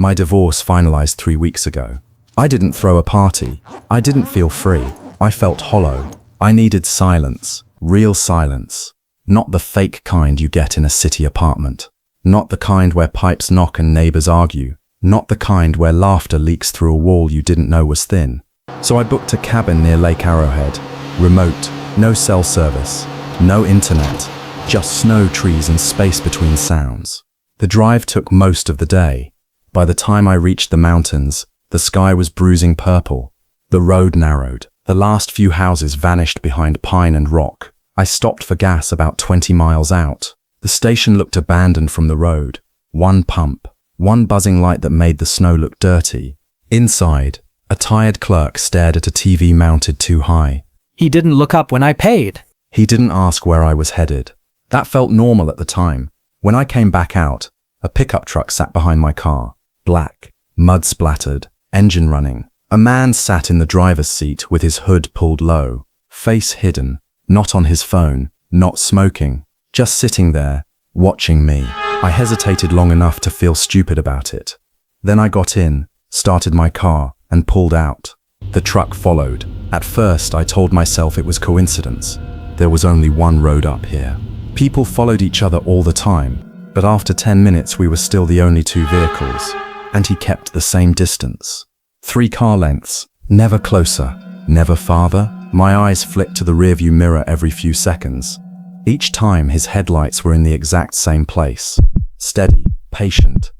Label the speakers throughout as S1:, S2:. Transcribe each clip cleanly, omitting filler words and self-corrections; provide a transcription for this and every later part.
S1: My divorce finalized 3 weeks ago. I didn't throw a party. I didn't feel free. I felt hollow. I needed silence. Real silence. Not the fake kind you get in a city apartment. Not the kind where pipes knock and neighbors argue. Not the kind where laughter leaks through a wall you didn't know was thin. So I booked a cabin near Lake Arrowhead. Remote. No cell service. No internet. Just snow, trees, and space between sounds. The drive took most of the day. By the time I reached the mountains, the sky was bruising purple. The road narrowed. The last few houses vanished behind pine and rock. I stopped for gas about 20 miles out. The station looked abandoned from the road. One pump. One buzzing light that made the snow look dirty. Inside, a tired clerk stared at a TV mounted too high.
S2: He didn't look up when I paid.
S1: He didn't ask where I was headed. That felt normal at the time. When I came back out, a pickup truck sat behind my car. Black, mud splattered, engine running. A man sat in the driver's seat with his hood pulled low, face hidden, not on his phone, not smoking, just sitting there, watching me. I hesitated long enough to feel stupid about it. Then I got in, started my car, and pulled out. The truck followed. At first, I told myself it was coincidence. There was only one road up here. People followed each other all the time, but after 10 minutes we were still the only two vehicles, and he kept the same distance. 3 car lengths, never closer, never farther. My eyes flicked to the rearview mirror every few seconds. Each time his headlights were in the exact same place. Steady, patient.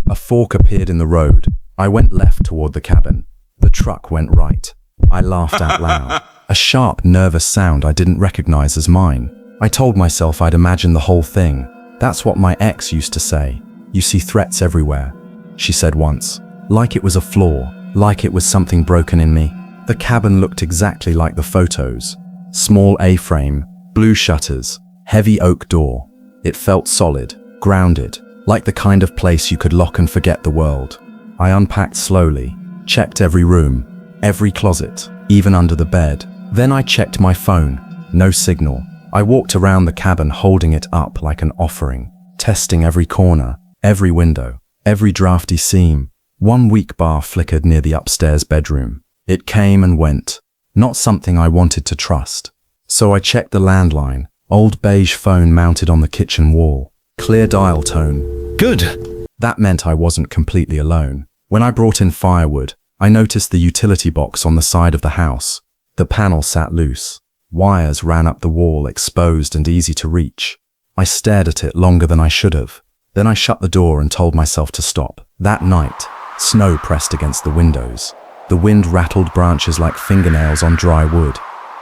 S1: A fork appeared in the road. I went left toward the cabin. The truck went right. I laughed out loud. A sharp, nervous sound I didn't recognize as mine. I told myself I'd imagined the whole thing. That's what my ex used to say. You see threats everywhere, she said once. Like it was a flaw, like it was something broken in me. The cabin looked exactly like the photos. Small A-frame, blue shutters, heavy oak door. It felt solid, grounded, like the kind of place you could lock and forget the world. I unpacked slowly, checked every room, every closet, even under the bed. Then I checked my phone. No signal. I walked around the cabin holding it up like an offering, testing every corner, every window, every drafty seam. One weak bar flickered near the upstairs bedroom. It came and went, not something I wanted to trust. So I checked the landline, old beige phone mounted on the kitchen wall. Clear dial tone. Good! That meant I wasn't completely alone. When I brought in firewood, I noticed the utility box on the side of the house. The panel sat loose. Wires ran up the wall, exposed and easy to reach. I stared at it longer than I should have. Then I shut the door and told myself to stop. That night, snow pressed against the windows. The wind rattled branches like fingernails on dry wood.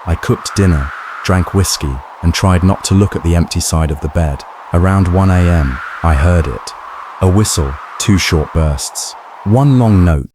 S1: I cooked dinner, drank whiskey, and tried not to look at the empty side of the bed. Around 1 a.m., I heard it. A whistle, 2 short bursts. One long note.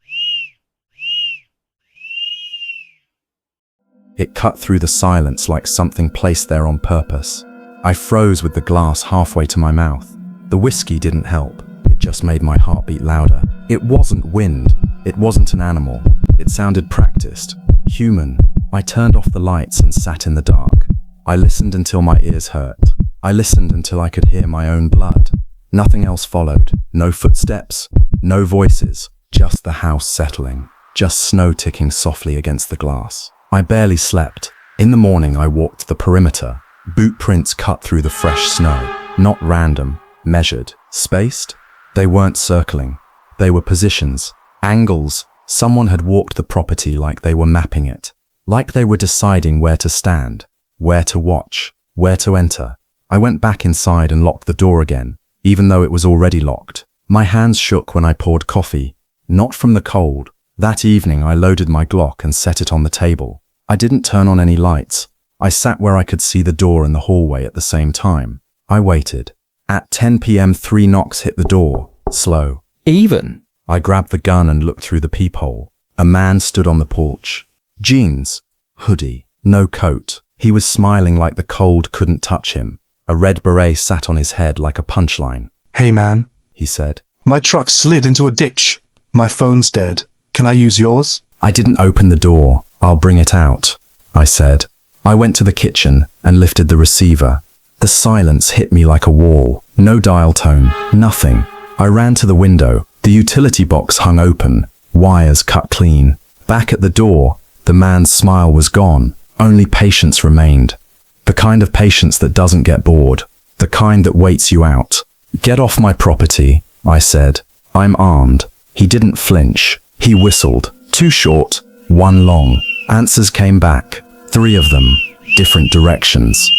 S1: It cut through the silence like something placed there on purpose. I froze with the glass halfway to my mouth. The whiskey didn't help. It just made my heart beat louder. It wasn't wind. It wasn't an animal. It sounded practiced, human. I turned off the lights and sat in the dark. I listened until my ears hurt. I listened until I could hear my own blood. Nothing else followed. No footsteps, no voices, just the house settling, just snow ticking softly against the glass. I barely slept. In the morning I walked the perimeter. Boot prints cut through the fresh snow. Not random, measured, spaced. They weren't circling. They were positions, angles. Someone had walked the property like they were mapping it. Like they were deciding where to stand, where to watch, where to enter. I went back inside and locked the door again, even though it was already locked. My hands shook when I poured coffee, not from the cold. That evening I loaded my Glock and set it on the table. I didn't turn on any lights. I sat where I could see the door and the hallway at the same time. I waited. At 10 p.m. 3 knocks hit the door, slow.
S2: Even?
S1: I grabbed the gun and looked through the peephole. A man stood on the porch. Jeans, hoodie, no coat. He was smiling like the cold couldn't touch him. A red beret sat on his head like a punchline.
S3: "Hey man,"
S1: he said.
S3: "my truck slid into a ditch. My phone's dead. Can I use yours?"
S1: I didn't open the door. "I'll bring it out," I said. I went to the kitchen and lifted the receiver. The silence hit me like a wall. No dial tone, nothing. I ran to the window, The utility box hung open, wires cut clean. Back at the door, the man's smile was gone. Only patience remained. The kind of patience that doesn't get bored. The kind that waits you out. "Get off my property," I said. "I'm armed." He didn't flinch. He whistled. 2 short, 1 long. Answers came back. 3 of them. Different directions.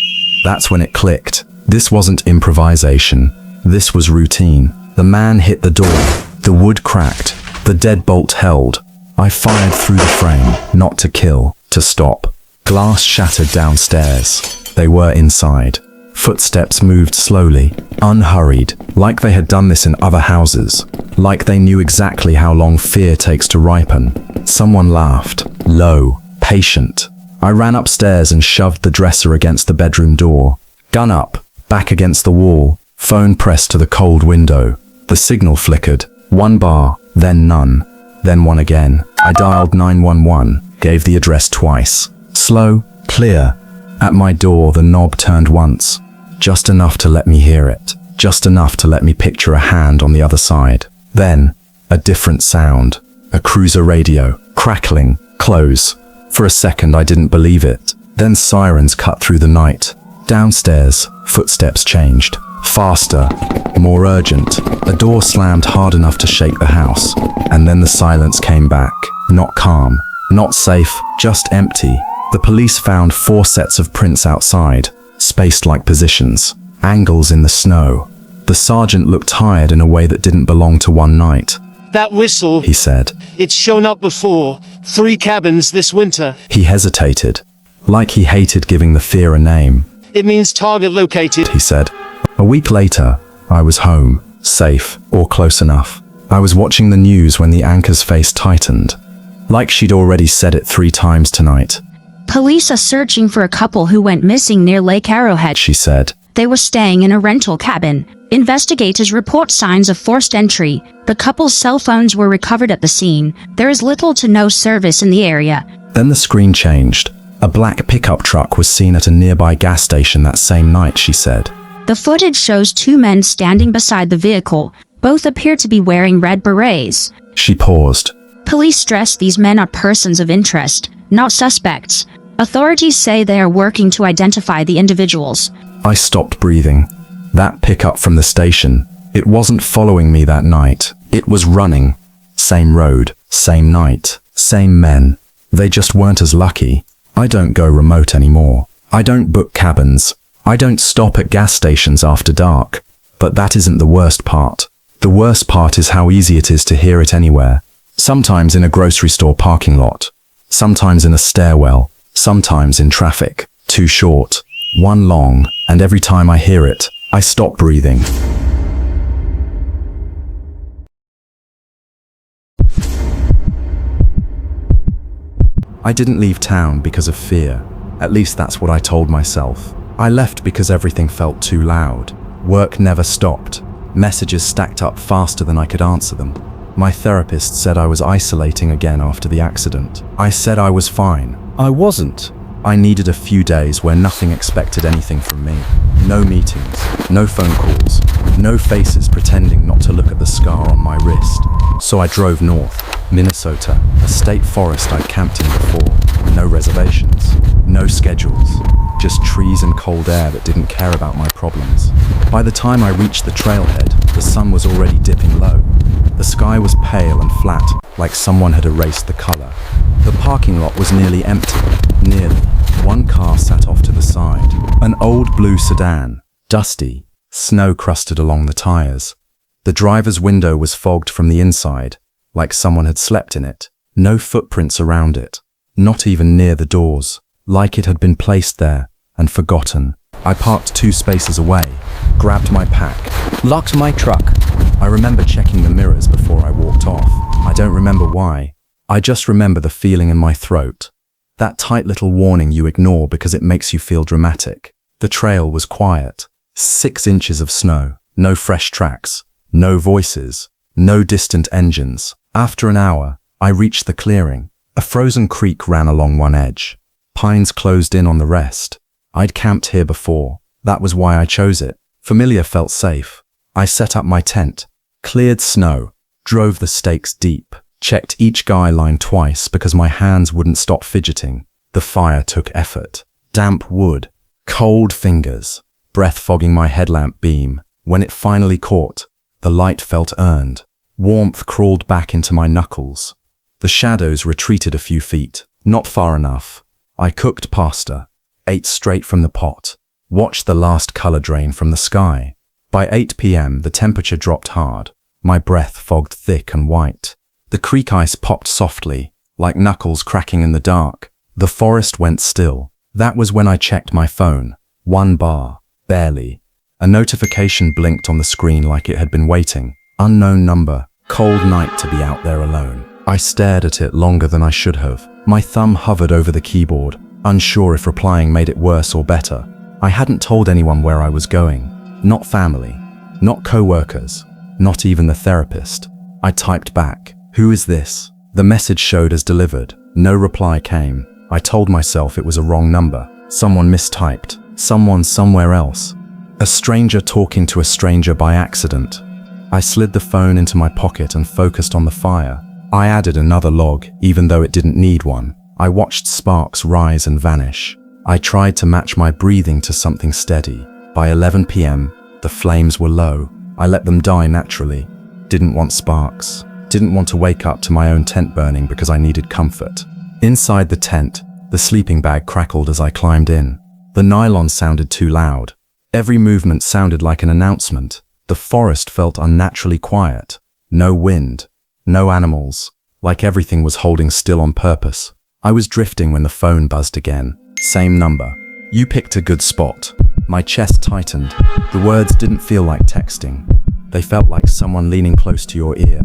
S1: That's when it clicked. This wasn't improvisation. This was routine. The man hit the door. The wood cracked. The deadbolt held. I fired through the frame, not to kill, to stop. Glass shattered downstairs. They were inside. Footsteps moved slowly, unhurried, like they had done this in other houses, like they knew exactly how long fear takes to ripen. Someone laughed, low, patient. I ran upstairs and shoved the dresser against the bedroom door. Gun up, back against the wall, phone pressed to the cold window. The signal flickered. 1 bar, then none, then 1 again. I dialed 911, gave the address twice. Slow, clear. At my door, the knob turned once. Just enough to let me hear it. Just enough to let me picture a hand on the other side. Then, a different sound. A cruiser radio, crackling, close. For a second, I didn't believe it. Then sirens cut through the night. Downstairs, footsteps changed. Faster, more urgent. A door slammed hard enough to shake the house. And then the silence came back. Not calm, not safe, just empty. The police found 4 sets of prints outside, spaced like positions, angles in the snow. The sergeant looked tired in a way that didn't belong to one night.
S4: "That whistle,"
S1: He said.
S4: "it's shown up before. 3 cabins this winter.
S1: He hesitated, like he hated giving the fear a name.
S4: It means target located."
S1: He said. A week later, I was home, safe, or close enough. I was watching the news when the anchor's face tightened, like she'd already said it 3 times tonight.
S5: Police are searching for a couple who went missing near Lake Arrowhead.
S1: She said.
S5: They were staying in a rental cabin. Investigators report signs of forced entry. The couple's cell phones were recovered at the scene. There is little to no service in the area.
S1: Then the screen changed. A black pickup truck was seen at a nearby gas station that same night, she said.
S5: The footage shows 2 men standing beside the vehicle. Both appear to be wearing red berets.
S1: She paused.
S5: Police stress these men are persons of interest, not suspects. Authorities say they are working to identify the individuals.
S1: I stopped breathing. That pickup from the station, it wasn't following me that night. It was running. Same road, same night, same men. They just weren't as lucky. I don't go remote anymore. I don't book cabins. I don't stop at gas stations after dark. But that isn't the worst part. The worst part is how easy it is to hear it anywhere. Sometimes in a grocery store parking lot. Sometimes in a stairwell. Sometimes in traffic. 2 short, 1 long, and every time I hear it, I stop breathing. I didn't leave town because of fear. At least that's what I told myself. I left because everything felt too loud. Work never stopped. Messages stacked up faster than I could answer them. My therapist said I was isolating again after the accident. I said I was fine. I wasn't. I needed a few days where nothing expected anything from me. No meetings, no phone calls, no faces pretending not to look at the scar on my wrist. So I drove north, Minnesota, a state forest I'd camped in before. No reservations, no schedules, just trees and cold air that didn't care about my problems. By the time I reached the trailhead, the sun was already dipping low. The sky was pale and flat, like someone had erased the color. The parking lot was nearly empty, nearly. 1 car sat off to the side. An old blue sedan, dusty, snow crusted along the tires. The driver's window was fogged from the inside, like someone had slept in it. No footprints around it, not even near the doors, like it had been placed there and forgotten. I parked 2 spaces away, grabbed my pack,
S2: Locked my truck.
S1: I remember checking the mirrors before I walked off. I don't remember why. I just remember the feeling in my throat. That tight little warning you ignore because it makes you feel dramatic. The trail was quiet. 6 inches of snow. No fresh tracks. No voices. No distant engines. After an hour, I reached the clearing. A frozen creek ran along one edge. Pines closed in on the rest. I'd camped here before. That was why I chose it. Familiar felt safe. I set up my tent. Cleared snow. drove the stakes deep, checked each guy line twice because my hands wouldn't stop fidgeting. The fire took effort. Damp wood, cold fingers, breath fogging my headlamp beam. When it finally caught, the light felt earned. Warmth crawled back into my knuckles. The shadows retreated a few feet, not far enough. I cooked pasta, ate straight from the pot, watched the last color drain from the sky. By 8 p.m., the temperature dropped hard. My breath fogged thick and white. The creek ice popped softly, like knuckles cracking in the dark. The forest went still. That was when I checked my phone. 1 bar, barely. A notification blinked on the screen like it had been waiting. Unknown number, cold night to be out there alone. I stared at it longer than I should have. My thumb hovered over the keyboard, unsure if replying made it worse or better. I hadn't told anyone where I was going. Not family, not co-workers, not even the therapist. I typed back, "Who is this?" The message showed as delivered. No reply came. I told myself it was a wrong number. Someone mistyped. Someone somewhere else. A stranger talking to a stranger by accident. I slid the phone into my pocket and focused on the fire. I added another log, even though it didn't need one. I watched sparks rise and vanish. I tried to match my breathing to something steady. By 11 p.m., the flames were low. I let them die naturally. Didn't want sparks. Didn't want to wake up to my own tent burning because I needed comfort. Inside the tent, the sleeping bag crackled as I climbed in. The nylon sounded too loud. Every movement sounded like an announcement. The forest felt unnaturally quiet. No wind. No animals. Like everything was holding still on purpose. I was drifting when the phone buzzed again. Same number. "You picked a good spot." My chest tightened. The words didn't feel like texting. They felt like someone leaning close to your ear.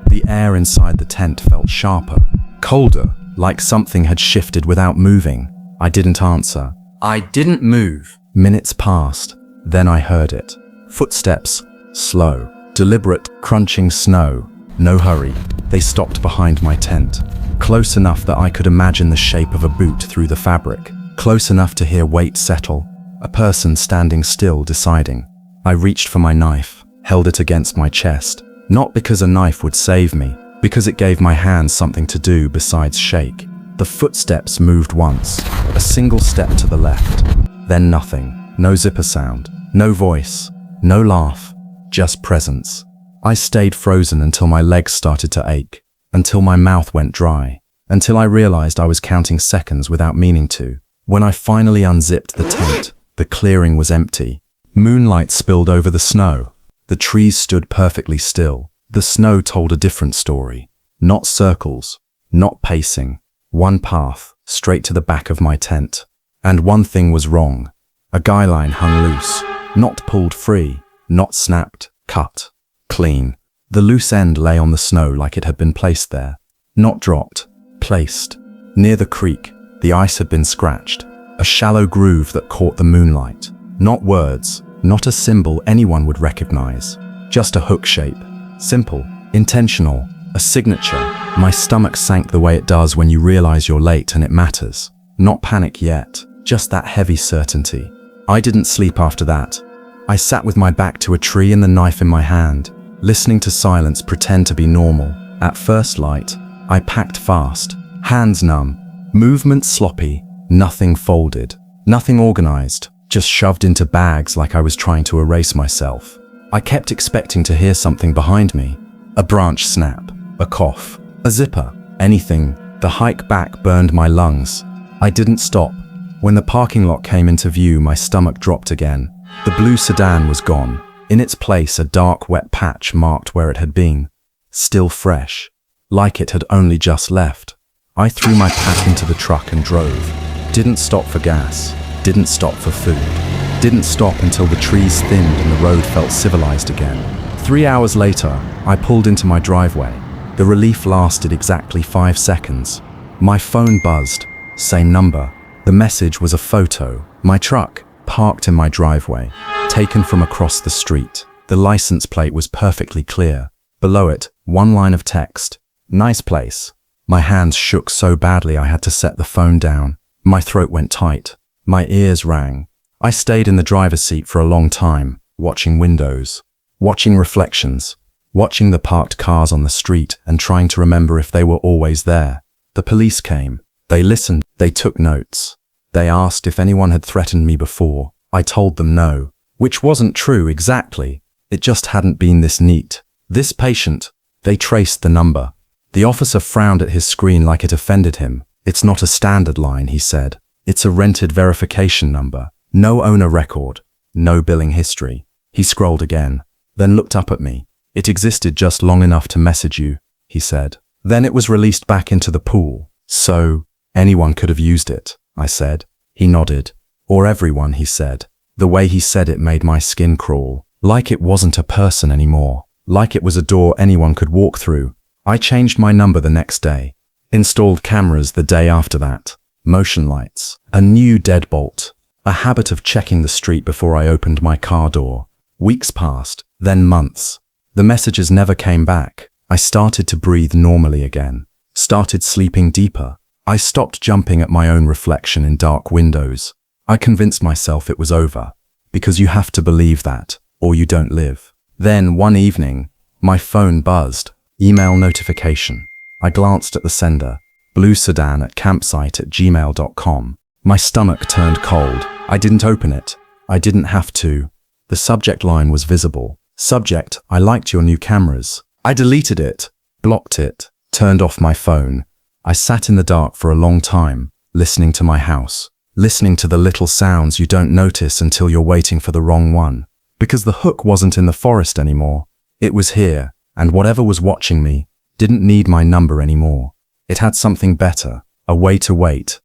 S1: The air inside the tent felt sharper, colder, like something had shifted without moving. I didn't answer. I didn't move. Minutes passed. Then I heard it. Footsteps. Slow. Deliberate, crunching snow. No hurry. They stopped behind my tent. Close enough that I could imagine the shape of a boot through the fabric. Close enough to hear weight settle. A person standing still, deciding. I reached for my knife, held it against my chest. Not because a knife would save me, because it gave my hands something to do besides shake. The footsteps moved once, a single step to the left. Then nothing. No zipper sound. No voice. No laugh. Just presence. I stayed frozen until my legs started to ache, until my mouth went dry, until I realized I was counting seconds without meaning to. When I finally unzipped the tent, the clearing was empty. Moonlight spilled over the snow. The trees stood perfectly still. The snow told a different story. Not circles, not pacing. One path, straight to the back of my tent. And one thing was wrong. A guy line hung loose, not pulled free, not snapped, cut, clean. The loose end lay on the snow like it had been placed there. Not dropped, placed. Near the creek, the ice had been scratched. A shallow groove that caught the moonlight. Not words, not a symbol anyone would recognize. Just a hook shape. Simple, intentional, a signature. My stomach sank the way it does when you realize you're late and it matters. Not panic yet, just that heavy certainty. I didn't sleep after that. I sat with my back to a tree and the knife in my hand, listening to silence pretend to be normal. At first light, I packed fast, hands numb, movements sloppy, nothing folded, nothing organized, just shoved into bags like I was trying to erase myself. I kept expecting to hear something behind me. A branch snap, a cough, a zipper, anything. The hike back burned my lungs. I didn't stop. When the parking lot came into view, my stomach dropped again. The blue sedan was gone. In its place, a dark, wet patch marked where it had been. Still fresh, like it had only just left. I threw my pack into the truck and drove. Didn't stop for gas. Didn't stop for food. Didn't stop until the trees thinned and the road felt civilized again. 3 hours later, I pulled into my driveway. The relief lasted exactly 5 seconds. My phone buzzed. Same number. The message was a photo. My truck, parked in my driveway, taken from across the street. The license plate was perfectly clear. Below it, one line of text. Nice place. My hands shook so badly I had to set the phone down. My throat went tight. My ears rang. I stayed in the driver's seat for a long time, watching windows, watching reflections, watching the parked cars on the street and trying to remember if they were always there. The police came. They listened. They took notes. They asked if anyone had threatened me before. I told them no, which wasn't true exactly. It just hadn't been this neat. This patient. They traced the number. The officer frowned at his screen like it offended him. It's not a standard line, he said. It's a rented verification number. No owner record. No billing history. He scrolled again, then looked up at me. It existed just long enough to message you, he said. Then it was released back into the pool. So, anyone could have used it, I said. He nodded. Or everyone, he said. The way he said it made my skin crawl. Like it wasn't a person anymore. Like it was a door anyone could walk through. I changed my number the next day. Installed cameras the day after that. Motion lights. A new deadbolt. A habit of checking the street before I opened my car door. Weeks passed, then months. The messages never came back. I started to breathe normally again. Started sleeping deeper. I stopped jumping at my own reflection in dark windows. I convinced myself it was over. Because you have to believe that, or you don't live. Then, one evening, my phone buzzed. Email notification. I glanced at the sender. Blue Sedan at campsite@gmail.com. My stomach turned cold. I didn't open it. I didn't have to. The subject line was visible. Subject, I liked your new cameras. I deleted it, blocked it, turned off my phone. I sat in the dark for a long time, listening to my house, listening to the little sounds you don't notice until you're waiting for the wrong one. Because the hook wasn't in the forest anymore. It was here, and whatever was watching me didn't need my number anymore. It had something better, a way to wait.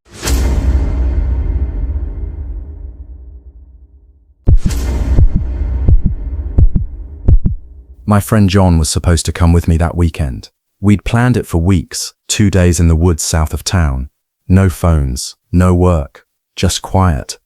S1: My friend John was supposed to come with me that weekend. We'd planned it for weeks, 2 days in the woods south of town. No phones, no work, just quiet.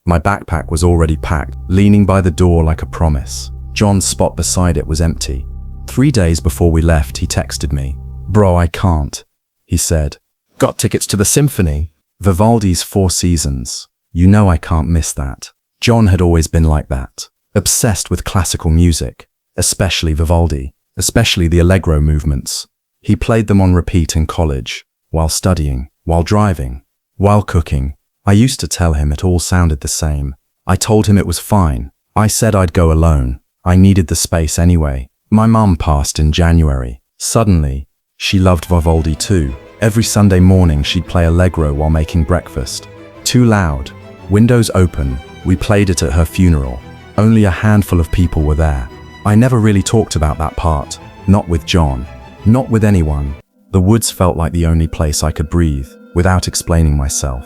S1: My backpack was already packed, leaning by the door like a promise. John's spot beside it was empty. 3 days before we left, he texted me. Bro, I can't, he said. Got tickets to the symphony. Vivaldi's Four Seasons. You know I can't miss that. John had always been like that. Obsessed with classical music. Especially Vivaldi, especially the Allegro movements. He played them on repeat in college, while studying, while driving, while cooking. I used to tell him it all sounded the same. I told him it was fine. I said I'd go alone. I needed the space anyway. My mum passed in January. Suddenly, she loved Vivaldi too. Every Sunday morning she'd play Allegro while making breakfast. Too loud. Windows open. We played it at her funeral. Only a handful of people were there. I never really talked about that part. Not with John. Not with anyone. The woods felt like the only place I could breathe, without explaining myself.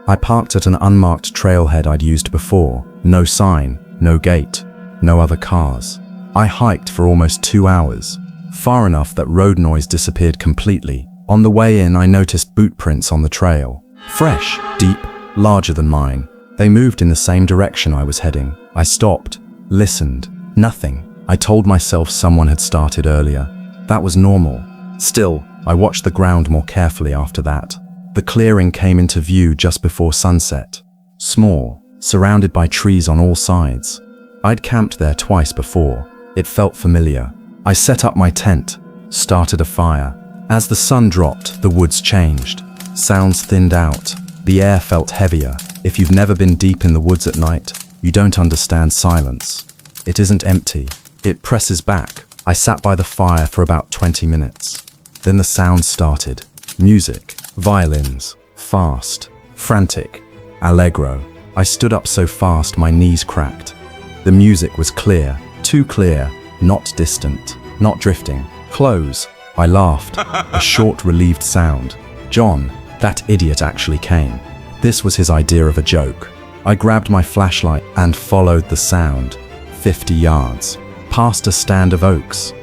S1: I parked at an unmarked trailhead I'd used before. No sign, no gate, no other cars. I hiked for almost 2 hours, far enough that road noise disappeared completely. On the way in, I noticed boot prints on the trail. Fresh, deep, larger than mine. They moved in the same direction I was heading. I stopped, listened. Nothing. I told myself someone had started earlier. That was normal. Still, I watched the ground more carefully after that. The clearing came into view just before sunset. Small, surrounded by trees on all sides. I'd camped there twice before. It felt familiar. I set up my tent, started a fire. As the sun dropped, the woods changed. Sounds thinned out. The air felt heavier. If you've never been deep in the woods at night, you don't understand silence. It isn't empty. It presses back. I sat by the fire for about 20 minutes. Then the sound started. Music, violins, fast, frantic, Allegro. I stood up so fast my knees cracked. The music was clear, too clear, not distant, not drifting. Close. I laughed. A short, relieved sound. John, that idiot, actually came. This was his idea of a joke. I grabbed my flashlight and followed the sound. 50 yards. Past a stand of oaks.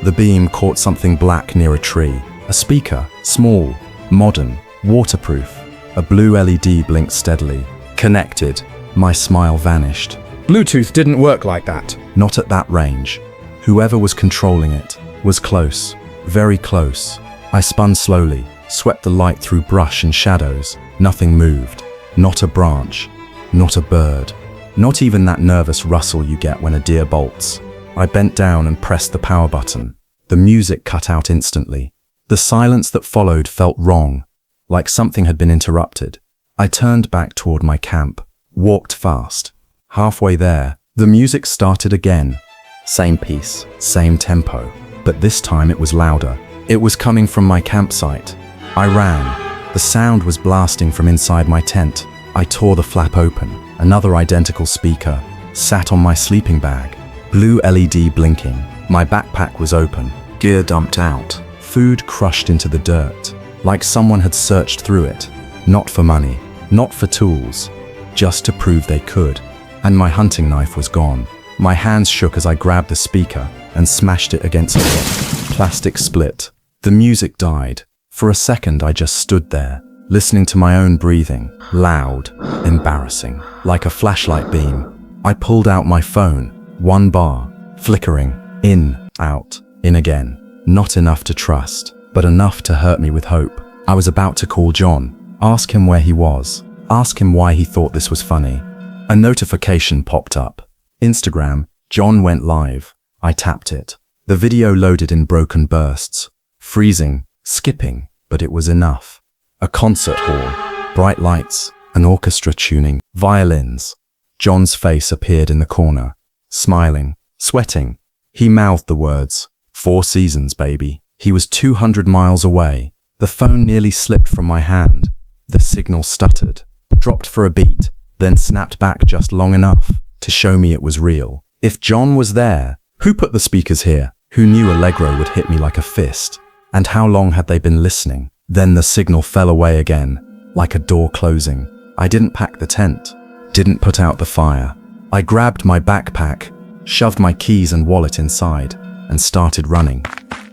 S1: The beam caught something black near a tree. A speaker, small, modern, waterproof. A blue LED blinked steadily. Connected. My smile vanished.
S6: Bluetooth didn't work like that.
S1: Not at that range. Whoever was controlling it was close, very close. I spun slowly, swept the light through brush and shadows. Nothing moved. Not a branch. Not a bird. Not even that nervous rustle you get when a deer bolts. I bent down and pressed the power button. The music cut out instantly. The silence that followed felt wrong, like something had been interrupted. I turned back toward my camp, walked fast. Halfway there, the music started again. Same piece, same tempo, but this time it was louder. It was coming from my campsite. I ran. The sound was blasting from inside my tent. I tore the flap open. Another identical speaker sat on my sleeping bag. Blue LED blinking. My backpack was open. Gear dumped out. Food crushed into the dirt, like someone had searched through it. Not for money, not for tools, just to prove they could. And my hunting knife was gone. My hands shook as I grabbed the speaker and smashed it against the rock. Plastic split. The music died. For a second I just stood there, listening to my own breathing. Loud, embarrassing, like a flashlight beam. I pulled out my phone. 1 bar, flickering, in, out, in again. Not enough to trust, but enough to hurt me with hope. I was about to call John, ask him where he was, ask him why he thought this was funny. A notification popped up. Instagram, John went live. I tapped it. The video loaded in broken bursts, freezing, skipping, but it was enough. A concert hall, bright lights, an orchestra tuning, violins. John's face appeared in the corner, smiling, sweating. He mouthed the words, 4 seasons, baby. He was 200 miles away. The phone nearly slipped from my hand. The signal stuttered, dropped for a beat, then snapped back just long enough to show me it was real. If John was there, who put the speakers here? Who knew Allegro would hit me like a fist? And how long had they been listening? Then the signal fell away again, like a door closing. I didn't pack the tent, didn't put out the fire. I grabbed my backpack, shoved my keys and wallet inside, and started running.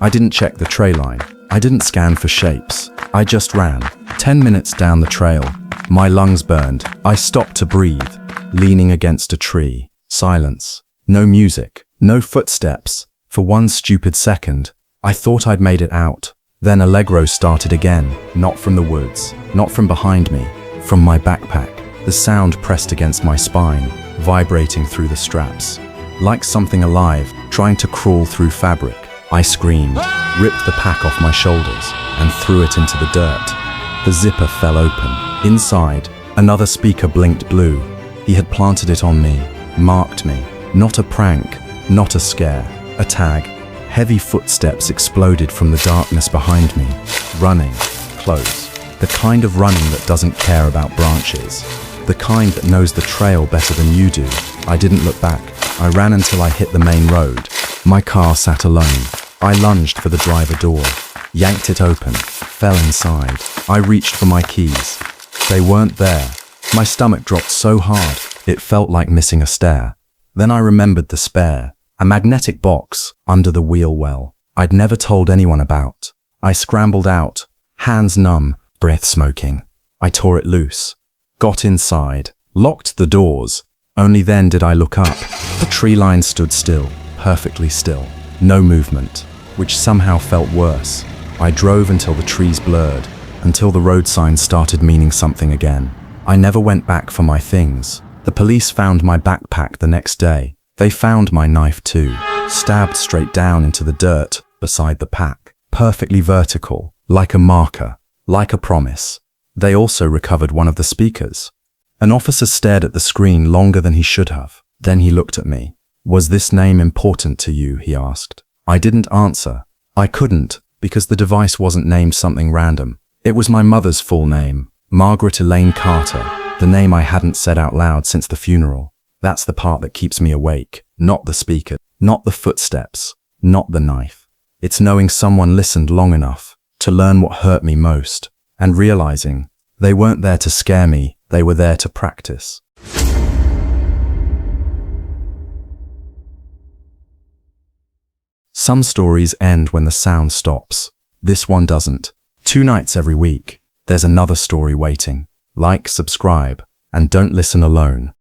S1: I didn't check the tray line. I didn't scan for shapes. I just ran. 10 minutes down the trail, my lungs burned. I stopped to breathe, leaning against a tree. Silence. No music. No footsteps. For 1 stupid second, I thought I'd made it out. Then Allegro started again, not from the woods, not from behind me, from my backpack. The sound pressed against my spine, vibrating through the straps. Like something alive, trying to crawl through fabric. I screamed, ripped the pack off my shoulders, and threw it into the dirt. The zipper fell open. Inside, another speaker blinked blue. He had planted it on me, marked me. Not a prank, not a scare, a tag. Heavy footsteps exploded from the darkness behind me. Running, close. The kind of running that doesn't care about branches. The kind that knows the trail better than you do. I didn't look back. I ran until I hit the main road. My car sat alone. I lunged for the driver door, yanked it open, fell inside. I reached for my keys. They weren't there. My stomach dropped so hard, it felt like missing a stair. Then I remembered the spare, a magnetic box under the wheel well I'd never told anyone about. I scrambled out, hands numb, breath smoking. I tore it loose, got inside, locked the doors. Only then did I look up. The tree line stood still, perfectly still. No movement, which somehow felt worse. I drove until the trees blurred, until the road signs started meaning something again. I never went back for my things. The police found my backpack the next day. They found my knife too, stabbed straight down into the dirt beside the pack, perfectly vertical, like a marker, like a promise. They also recovered one of the speakers. An officer stared at the screen longer than he should have. Then he looked at me. "Was this name important to you?" he asked. I didn't answer. I couldn't, because the device wasn't named something random. It was my mother's full name, Margaret Elaine Carter, the name I hadn't said out loud since the funeral. That's the part that keeps me awake, not the speaker, not the footsteps, not the knife. It's knowing someone listened long enough to learn what hurt me most, and realizing they weren't there to scare me, they were there to practice. Some stories end when the sound stops. This one doesn't. 2 nights every week, there's another story waiting. Like, subscribe, and don't listen alone.